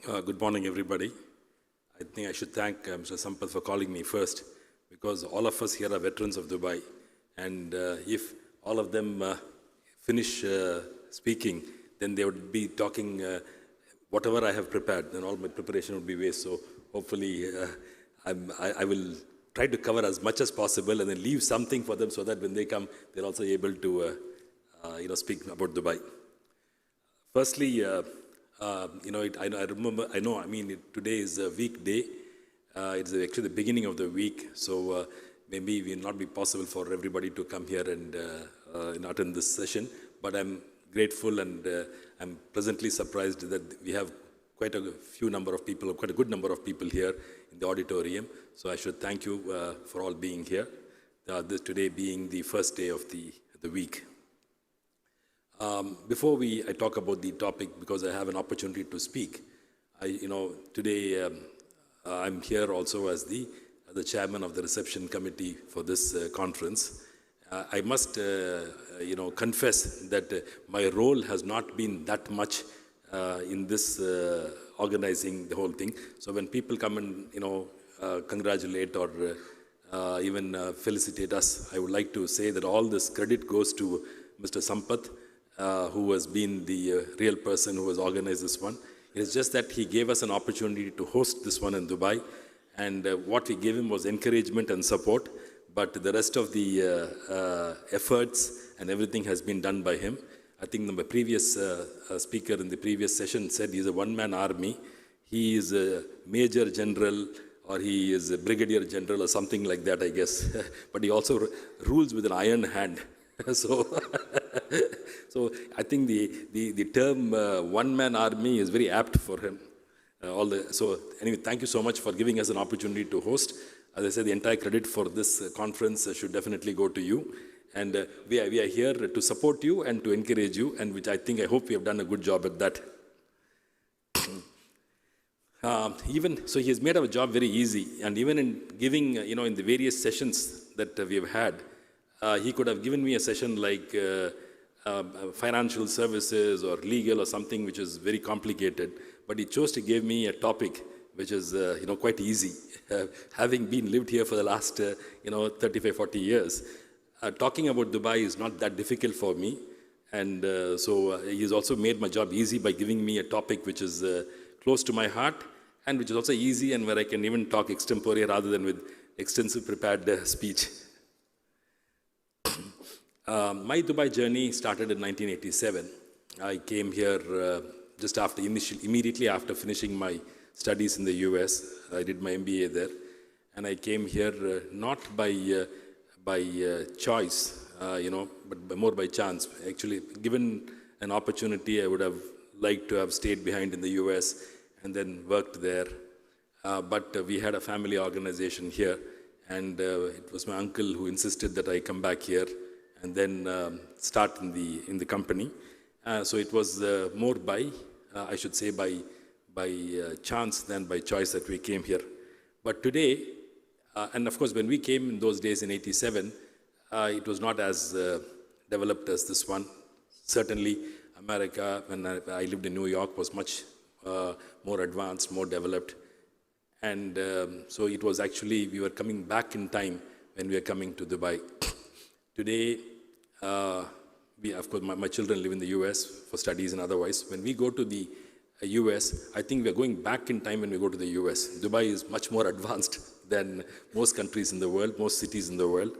Good morning, everybody. I think I should thank Mr. Sampath for calling me first, because all of us here are veterans of Dubai. And if all of them finish speaking, then they would be talking whatever I have prepared, then all my preparation would be waste. So hopefully I will try to cover as much as possible and then leave something for them so that when they come, they're also able to speak about Dubai. Firstly, today is a weekday. It's actually the beginning of the week, so maybe it will not be possible for everybody to come here and attend this session. But I'm grateful and I'm pleasantly surprised that we have quite a good number of people here in the auditorium. So I should thank you for all being here. Today being the first day of the week. Before I talk about the topic, because I have an opportunity to speak, today I'm here also as the chairman of the reception committee for this conference. I must, confess that my role has not been that much in this organizing the whole thing. So when people come and congratulate or even felicitate us, I would like to say that all this credit goes to Mr. Sampath, who has been the real person who has organized this one. It's just that he gave us an opportunity to host this one in Dubai, and what we gave him was encouragement and support, but the rest of the efforts and everything has been done by him. I think the previous speaker in the previous session said he's a one-man army. He is a major general, or he is a brigadier general or something like that, I guess. But he also rules with an iron hand. So I think the term one-man army is very apt for him. So anyway, thank you so much for giving us an opportunity to host. As I said, the entire credit for this conference should definitely go to you. And we are here to support you and to encourage you, and which I hope we have done a good job at that. So he has made our job very easy, and even in giving, in the various sessions that we have had, he could have given me a session like financial services or legal or something which is very complicated, but he chose to give me a topic which is quite easy. Having been lived here for the last 35, 40 years, talking about Dubai is not that difficult for me, and so he's also made my job easy by giving me a topic which is close to my heart and which is also easy and where I can even talk extempore rather than with extensive prepared speech. My Dubai journey started in 1987. I came here just immediately after finishing my studies in the US. I did my MBA there, and I came here not by choice, but more by chance. Actually, given an opportunity, I would have liked to have stayed behind in the US and then worked there. But we had a family organization here, and it was my uncle who insisted that I come back here and then start in the company. So it was more by, I should say, by chance than by choice that we came here. But today, and of course when we came in those days in 87, it was not as developed as this one. Certainly America, when I lived in New York, was much more advanced, more developed. And so it was actually, we were coming back in time when we were coming to Dubai. Today, of course, my children live in the US for studies and otherwise. When we go to the US, I think we are going back in time when we go to the US. Dubai is much more advanced than most countries in the world, most cities in the world.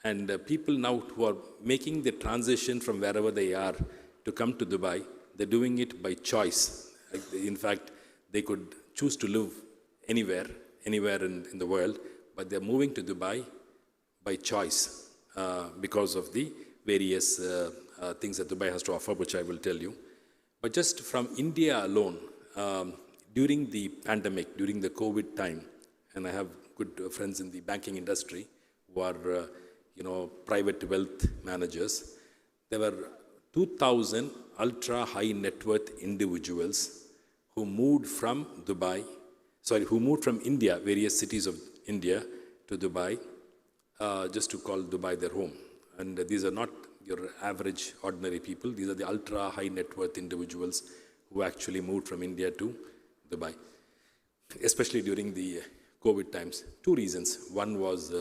And people now who are making the transition from wherever they are to come to Dubai, they're doing it by choice. In fact, they could choose to live anywhere in the world, but they're moving to Dubai by choice because of the various things that Dubai has to offer, which I will tell you. But just from India alone, during the pandemic, during the COVID time, and I have good friends in the banking industry who are, private wealth managers, there were 2,000 ultra high net worth individuals who moved from India, various cities of India, to Dubai, just to call Dubai their home. And these are not your average ordinary people. These are the ultra high net worth individuals who actually moved from India to Dubai, especially during the COVID times. Two reasons. One was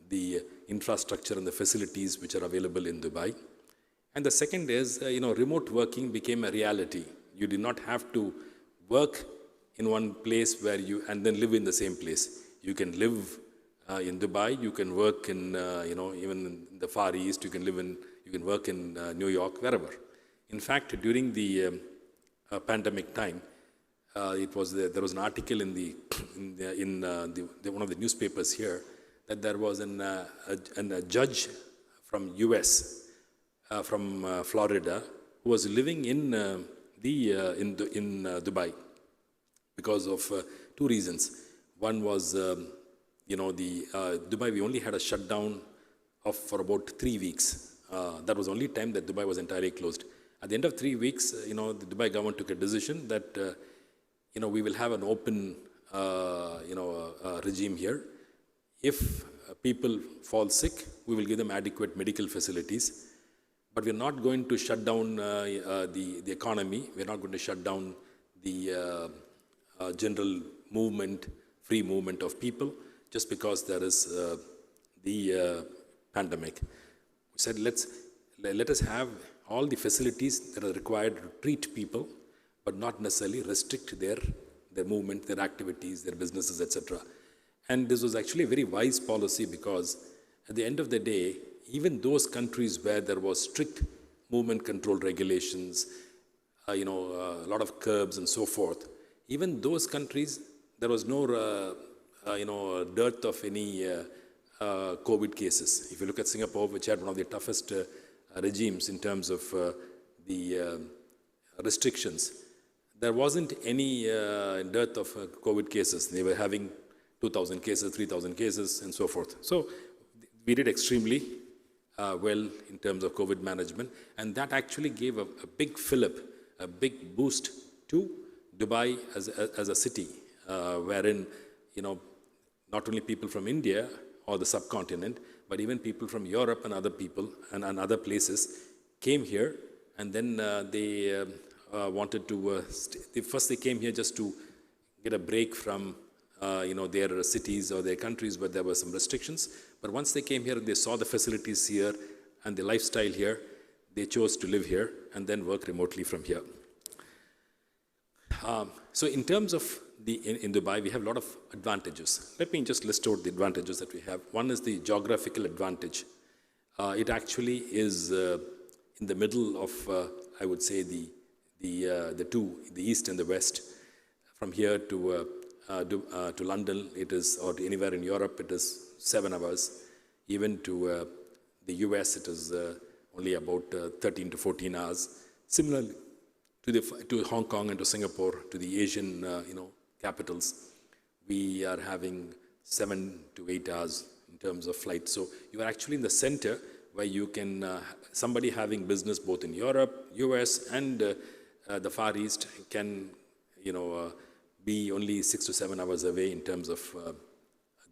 the infrastructure and the facilities which are available in Dubai. And the second is, remote working became a reality. You did not have to work in one place and then live in the same place. You can live in Dubai, you can work in, even in the Far East, you can work in New York, wherever. In fact, during the pandemic time, there was an article in one of the newspapers here that there was a judge from US, from Florida, who was living in Dubai because of two reasons. One was, Dubai, we only had a shutdown for about 3 weeks. That was the only time that Dubai was entirely closed. At the end of 3 weeks, the Dubai government took a decision that, we will have an open, regime here. If people fall sick, we will give them adequate medical facilities. But we're not going to shut down the economy. We're not going to shut down the general movement, free movement of people, just because there is the pandemic. We said, let us have all the facilities that are required to treat people, but not necessarily restrict their movement, their activities, their businesses, etc. And this was actually a very wise policy because at the end of the day, even those countries where there was strict movement control regulations, a lot of curbs and so forth, even those countries, there was no, dearth of any COVID cases. If you look at Singapore, which had one of the toughest regimes in terms of the restrictions, there wasn't any dearth of COVID cases. They were having 2,000 cases, 3,000 cases, and so forth. So we did extremely well in terms of COVID management, and that actually gave a big fillip, a big boost to Dubai as a city, wherein, not only people from India or the subcontinent, but even people from Europe and other people and other places came here, and then they wanted to, first they came here just to get a break from their cities or their countries where there were some restrictions. But once they came here and they saw the facilities here and the lifestyle here, they chose to live here and then work remotely from here. So in terms of in Dubai, we have a lot of advantages. Let me just list out the advantages that we have. One is the geographical advantage. It actually is in the middle of, I would say, the east and the west. From here to London, it is, or to anywhere in Europe, it is 7 hours. Even to the US, it is only about 13 to 14 hours. Similarly, to Hong Kong and to Singapore, to the Asian capitals, we are having 7 to 8 hours in terms of flight. So you are actually in the center where you can, somebody having business both in Europe, US, and the Far East can, be only 6 to 7 hours away in terms of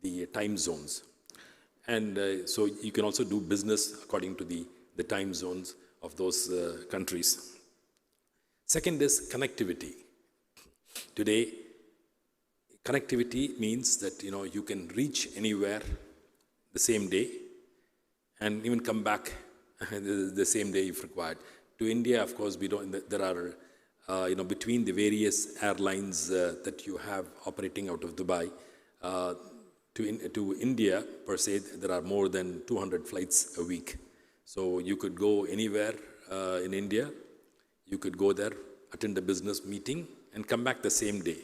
the time zones. And so you can also do business according to the time zones of those countries. Second is connectivity. Today, connectivity means that you can reach anywhere the same day and even come back the same day if required. To India, of course, there are between the various airlines that you have operating out of Dubai, to India per se, there are more than 200 flights a week. So you could go anywhere in India, you could go there, attend a business meeting, and come back the same day.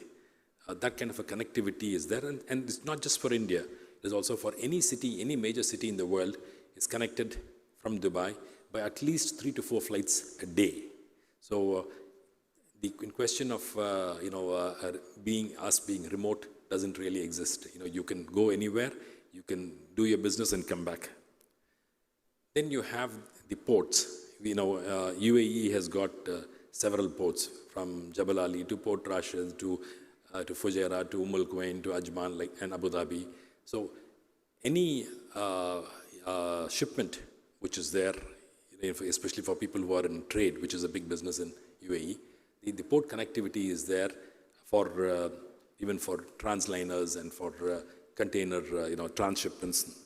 That kind of a connectivity is there, and it's not just for India. It is also for any city, any major city in the world is connected from Dubai by at least 3 to 4 flights a day. So the question of being remote doesn't really exist. You can go anywhere, you can do your business and come back. Then you have the ports. UAE has got several ports, from Jabal Ali to Port Rashid to Fujairah to Al Quwain to Ajman and Abu Dhabi. So any shipment which is there, especially for people who are in trade, which is a big business in UAE, the port connectivity is there for even for transliners and for container, transshipments.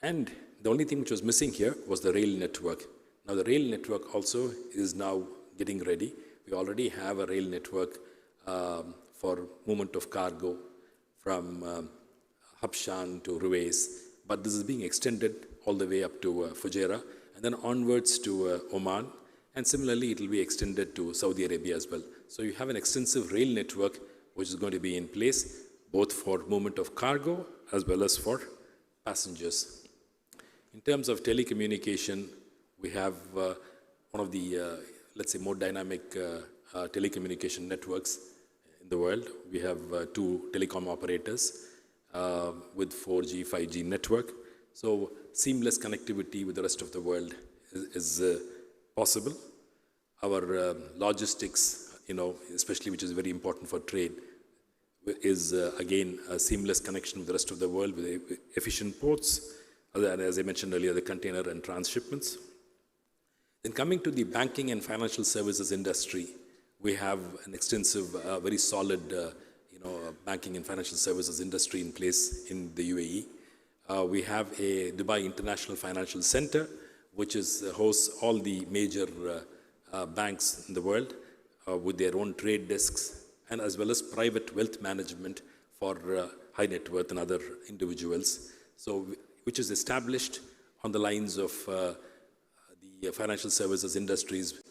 And the only thing which was missing here was the rail network. Now the rail network also is now getting ready. We already have a rail network for movement of cargo from Habshan to Ruwais, but this is being extended all the way up to Fujairah and then onwards to Oman, and similarly it will be extended to Saudi Arabia as well. So you have an extensive rail network which is going to be in place both for movement of cargo as well as for passengers. In terms of telecommunication, we have one of the, let's say, more dynamic telecommunication networks in the world. We have two telecom operators with 4G, 5G network. So seamless connectivity with the rest of the world is possible. Our logistics, especially which is very important for trade, is again a seamless connection with the rest of the world with efficient ports, as I mentioned earlier, the container and transshipments. Then coming to the banking and financial services industry, we have an extensive, very solid, banking and financial services industry in place in the UAE. We have a Dubai International Financial Center, which hosts all the major banks in the world with their own trade desks, and as well as private wealth management for high net worth and other individuals. So, which is established on the lines of the financial services industries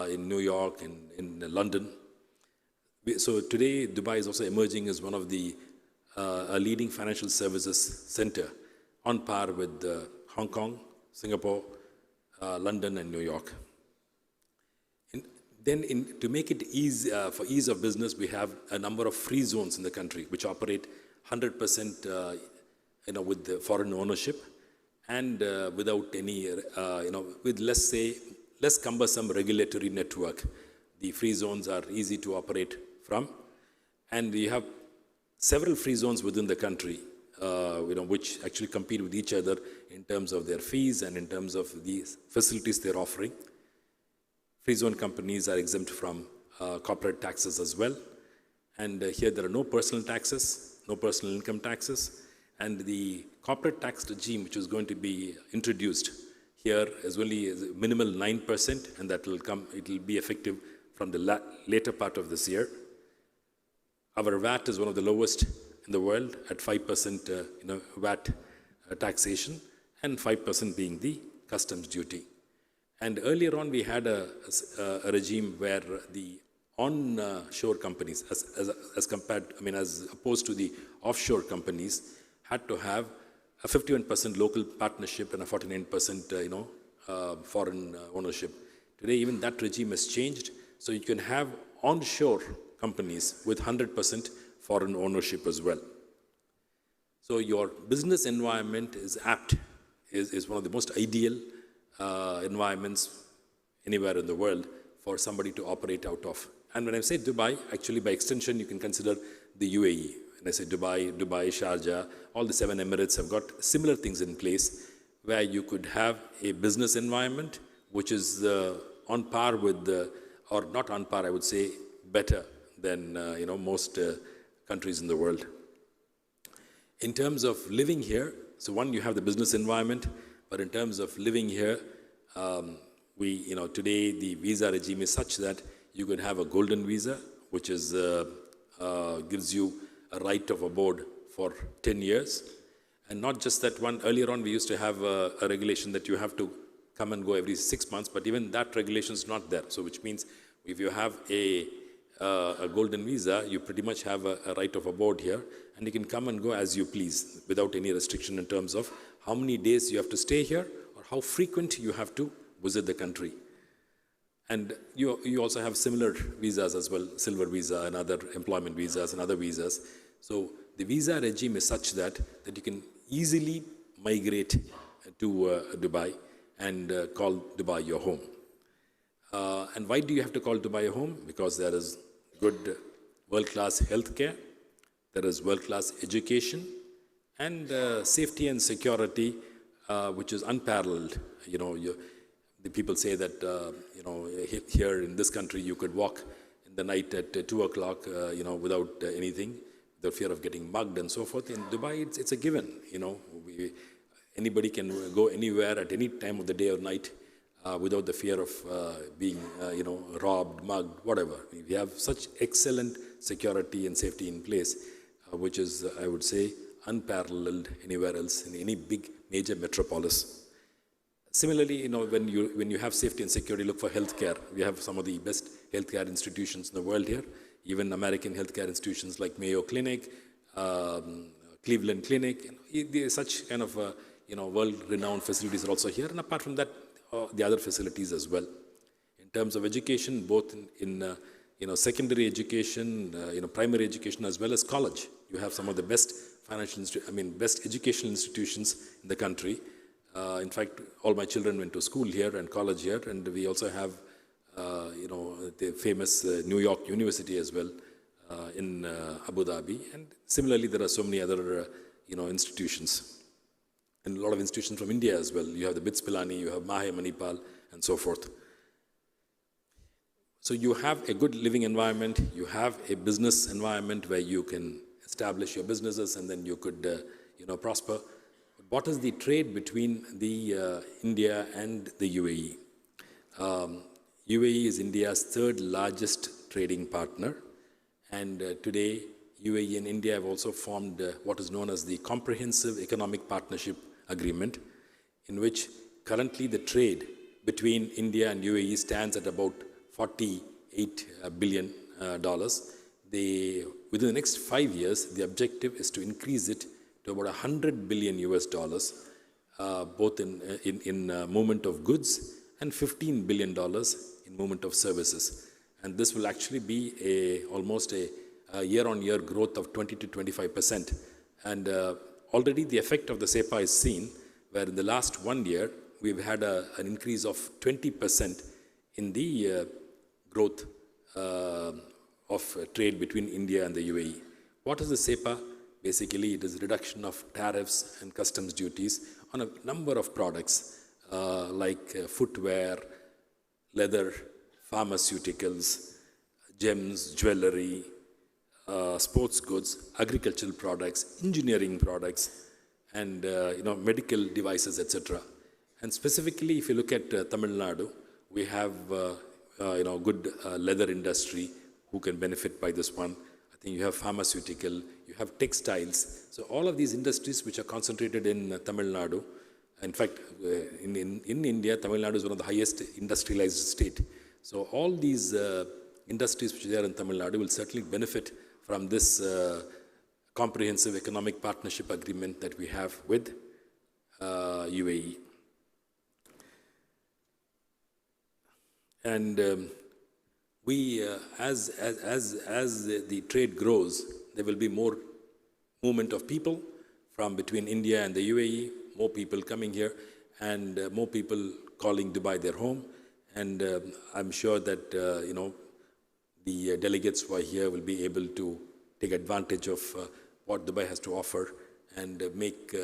in New York and in London. So today, Dubai is also emerging as one of the a leading financial services center on par with Hong Kong, Singapore, London, and New York. To make it easy, for ease of business, we have a number of free zones in the country which operate 100% with the foreign ownership and without any, with less cumbersome regulatory network. The free zones are easy to operate from, and we have several free zones within the country, which actually compete with each other in terms of their fees and in terms of the facilities they're offering. Free zone companies are exempt from corporate taxes as well. And here there are no personal taxes, no personal income taxes. And the corporate tax regime, which is going to be introduced here, is only minimal 9%, and that will it will be effective from the later part of this year. Our VAT is one of the lowest in the world at 5% VAT taxation, and 5% being the customs duty. And earlier on, we had a regime where the onshore companies, as opposed to the offshore companies, had to have a 51% local partnership and a 49% foreign ownership. Today, even that regime has changed, so you can have onshore companies with 100% foreign ownership as well. So your business environment is one of the most ideal environments anywhere in the world for somebody to operate out of. And when I say Dubai, actually by extension you can consider the UAE. When I say Dubai, Sharjah, all the 7 Emirates have got similar things in place where you could have a business environment which is on par with, or not on par, I would say, better than most countries in the world. In terms of living here, so one, you have the business environment, but in terms of living here, today the visa regime is such that you can have a golden visa, which is gives you a right of abode for 10 years. And not just that one, earlier on we used to have a regulation that you have to come and go every 6 months, but even that regulation is not there. So which means if you have a golden visa, you pretty much have a right of abode here, and you can come and go as you please without any restriction in terms of how many days you have to stay here or how frequent you have to visit the country. And you also have similar visas as well, silver visa and other employment visas and other visas. So the visa regime is such that you can easily migrate to Dubai and call Dubai your home. And why do you have to call Dubai your home? Because there is good world-class healthcare, there is world-class education, and safety and security, which is unparalleled. The people say that here in this country you could walk in in the night at 2 o'clock, without anything, the fear of getting mugged and so forth. In Dubai, it's a given. Anybody can go anywhere at any time of the day or night without the fear of being, robbed, mugged, whatever. We have such excellent security and safety in place, which is, I would say, unparalleled anywhere else in any big major metropolis. Similarly, when you have safety and security, look for healthcare. We have some of the best healthcare institutions in the world here. Even American healthcare institutions like Mayo Clinic, Cleveland Clinic, such kind of world-renowned facilities are also here. And apart from that, the other facilities as well. In terms of education, both in secondary education, primary education, as well as college, you have some of the best best educational institutions in the country. In fact, all my children went to school here and college here, and we also have, the famous New York University as well in Abu Dhabi. And similarly, there are so many other, institutions. And a lot of institutions from India as well. You have the BITS Pilani, you have Mahe Manipal, and so forth. So you have a good living environment, you have a business environment where you can establish your businesses and then you could, prosper. But what is the trade between the India and the UAE? UAE is India's third largest trading partner. And today, UAE and India have also formed what is known as the Comprehensive Economic Partnership Agreement, in which currently the trade between India and UAE stands at about $48 billion. Within the next 5 years, the objective is to increase it to about $100 billion US, both in movement of goods and $15 billion in movement of services. And this will actually be almost a year-on-year growth of 20 to 25%. And already the effect of the SEPA is seen, where in the last 1 year, we've had an increase of 20% in the growth of trade between India and the UAE. What is the SEPA? Basically, it is reduction of tariffs and customs duties on a number of products like footwear, leather, pharmaceuticals, gems, jewelry, sports goods, agricultural products, engineering products, and medical devices, etc. And specifically, if you look at Tamil Nadu, we have good leather industry who can benefit by this one. I think you have pharmaceutical, you have textiles. So all of these industries which are concentrated in Tamil Nadu. In fact, in India, Tamil Nadu is one of the highest industrialized state. So all these industries which are there in Tamil Nadu will certainly benefit from this comprehensive economic partnership agreement that we have with UAE. And we, as the trade grows, there will be more movement of people from between India and the UAE, more people coming here, and more people calling Dubai their home. And I'm sure that, the delegates who are here will be able to take advantage of what Dubai has to offer and make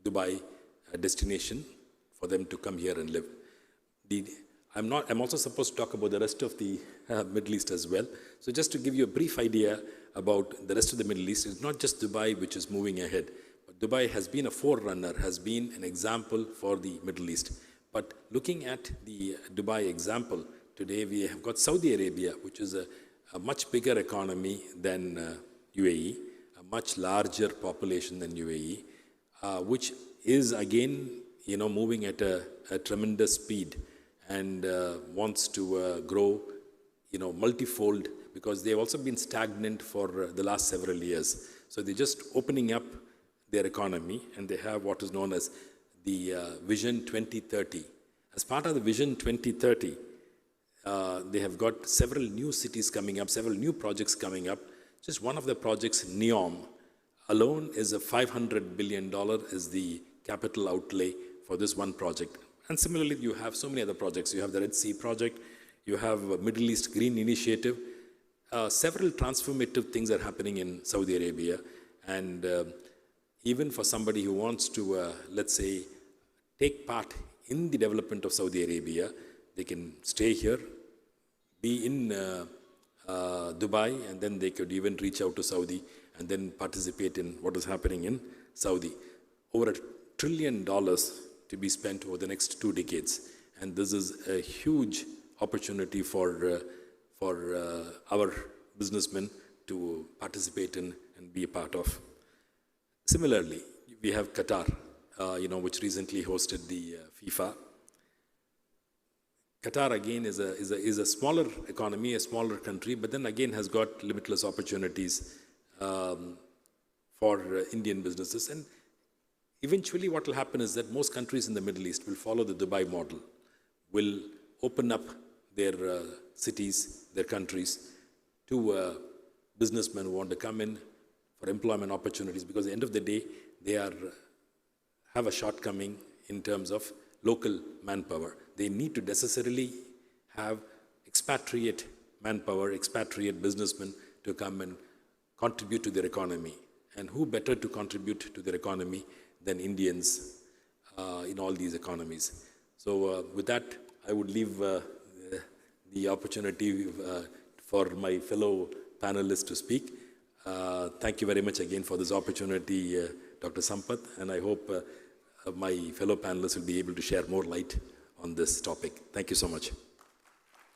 Dubai a destination for them to come here and live. I'm also supposed to talk about the rest of the Middle East as well. So just to give you a brief idea about the rest of the Middle East, it's not just Dubai which is moving ahead, but Dubai has been a forerunner, has been an example for the Middle East. But looking at the Dubai example, today we have got Saudi Arabia, which is a much bigger economy than UAE, a much larger population than UAE, which is again, moving at a tremendous speed and wants to grow, multifold, because they've also been stagnant for the last several years. So they're just opening up their economy, and they have what is known as the Vision 2030. As part of the Vision 2030, they have got several new cities coming up, several new projects coming up. Just one of the projects, NEOM, alone is a $500 billion is the capital outlay for this one project. And similarly, you have so many other projects. You have the Red Sea project, you have Middle East Green Initiative. Several transformative things are happening in Saudi Arabia. And even for somebody who wants to, let's say, take part in the development of Saudi Arabia, they can stay here, be in Dubai, and then they could even reach out to Saudi and then participate in what is happening in Saudi. Over $1 trillion to be spent over the next 2 decades. And this is a huge opportunity for our businessmen to participate in and be a part of. Similarly, we have Qatar, which recently hosted the FIFA. Qatar again is a smaller economy, a smaller country, but then again has got limitless opportunities for Indian businesses. And eventually what will happen is that most countries in the Middle East will follow the Dubai model, will open up their cities, their countries to businessmen who want to come in for employment opportunities, because at the end of the day, they have a shortcoming in terms of local manpower. They need to necessarily have expatriate manpower, expatriate businessmen to come and contribute to their economy. And who better to contribute to their economy than Indians in all these economies? So with that, I would leave the opportunity for my fellow panelists to speak. Thank you very much again for this opportunity, Dr. Sampath, and I hope my fellow panelists will be able to share more light on this topic. Thank you so much.